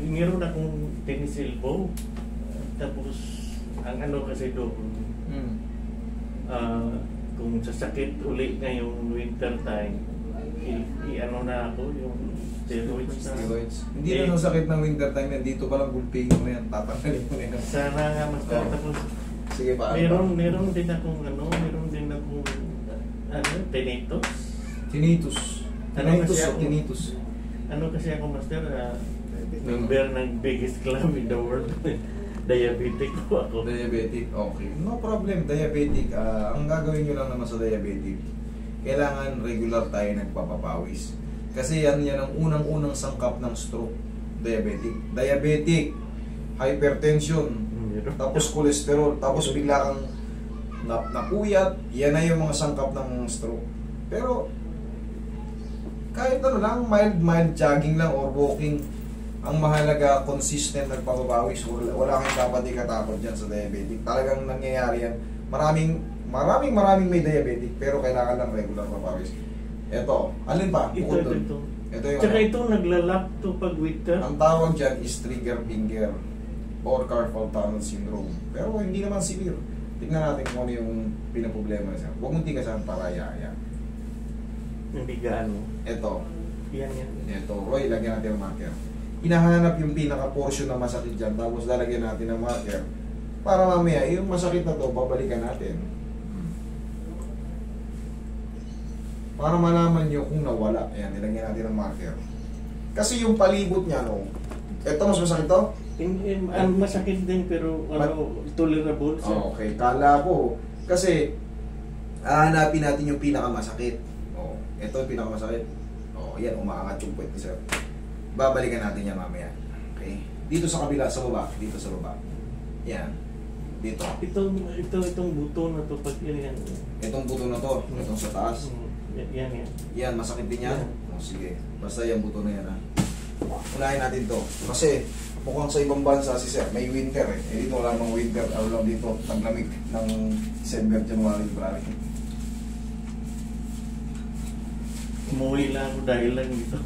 Meron akong tennis elbow. Tapos, ang ano kasi doon, kung sasakit uli ngayong winter time, i-ano na ako, yung steroids na. Hindi na nung sakit ng winter time yan, dito palang gulping mo na yan, tatanggalin mo na yan. Sana nga mas tapos, sige pa. meron din akong tinnitus. Tinnitus. Tinnitus. Ano kasi ako, master, member ng biggest club in the world. Diabetic po ako. Diabetic, okay. No problem, diabetic. Ang gagawin nyo lang naman sa diabetic, kailangan regular tayo nagpapapawis. Kasi yan ang unang-unang sangkap ng stroke. Diabetic, hypertension, tapos cholesterol, tapos bigla kang napuyat, yan na yung mga sangkap ng stroke. Pero, kahit ano lang, mild jogging lang or walking, ang mahalaga, consistent nagpapabawis. Wala kang dapat ikatakot dyan sa diabetic. Talagang nangyayari yan. Maraming may diabetic, pero kailangan lang regular papawis. Ito, alin pa? Ito. Yung tsaka ito, naglalak to pag winter. Ang tawag dyan is trigger finger or carpal tunnel syndrome. Pero hindi naman severe. Tingnan natin kung ano yung pinaproblema siya. Huwag mong tigasan para yaya. Hindi gaano. Ito. Yan. Ito. Roy, lagyan natin ang marker. Hinahanap yung pinaka-portion na masakit dyan, tapos lalagyan natin ng marker para mamaya, yung masakit na to, babalikan natin. Para malaman nyo kung nawala. Ayan, nilagyan natin ng marker. Kasi yung palibot niya, no? Ito, mas masakit to? Masakit din, pero tolerable. Okay, kala ko. Kasi, hahanapin natin yung pinakamasakit. Ito yung pinakamasakit. Yan, umaangat yung puwet ni sir. Babalikan natin yan mamaya. Okay? Dito sa kabila, sa baba. Dito sa baba. Yan. Dito. Itong buto na to. Yan. Itong buto na to. Itong sa taas. Yan. Yan, masakit din yan. Sige. Basta yung buto na yan, ha. Unahin natin to. Kasi, mukhang sa ibang bansa si sir, may winter eh. Dito wala mang winter. Alam dito, taglamig ng December, January, February. Umuwi lang ako dahil lang dito.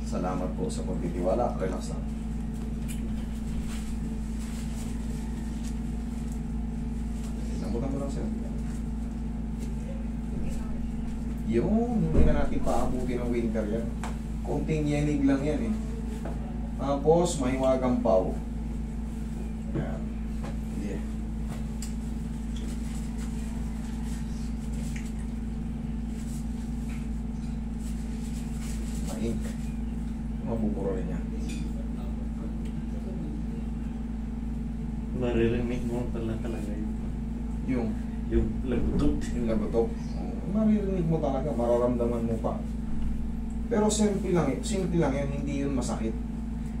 Salamat po sa pagtitiwala. Relax lang. Lambutan mo lang sir. Hindi na natin paabuti ng winter yan. Konting yenig lang yan eh. Tapos mahiwagang paw. Yan. Yeah. Maink. Mabuburo rin niya. Maririnig mo talaga yun. Yung lagutok. Yung lagutok. Maririnig mo talaga, mararamdaman mo pa. Pero simple lang yan, hindi yun masakit.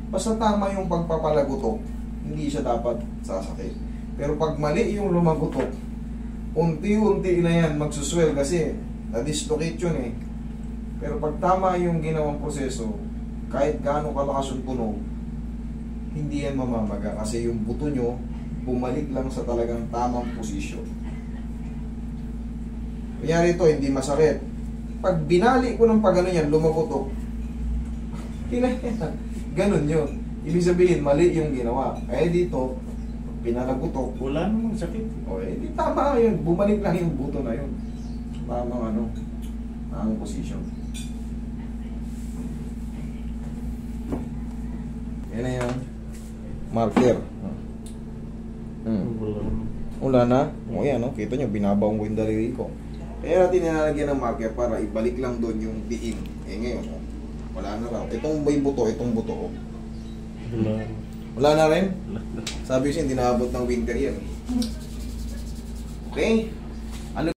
Basta tama yung pagpapalagutok, hindi siya dapat sasakit. Pero pag mali yung lumagutok, unti-unti na yan magsuswell kasi na-dislocate yun eh. Pero pag tama yung ginawang proseso, kahit gaano kalakas yung tunog, hindi yan mamamaga kasi yung buto nyo bumalik lang sa talagang tamang posisyon. Kunyari ito, hindi masakit. Pag binali ko ng pagano yan, lumagutok, ganun yun. Ibig sabihin, mali yung ginawa. Kaya dito, pinalagutok. Wala namang sakit. O, di tama yun. Bumalik lang yung buto na yun. Tamang posisyon. Yan na yung marker. Wala na. O yan, no? Kita nyo, binabaong ko yung daliri ko. Kaya natin nilalagyan ng marker para ibalik lang doon yung diin. Ngayon, wala na lang. Itong buto. Wala na rin? Sabi ko siya, hindi naabot ng winter yan. Okay?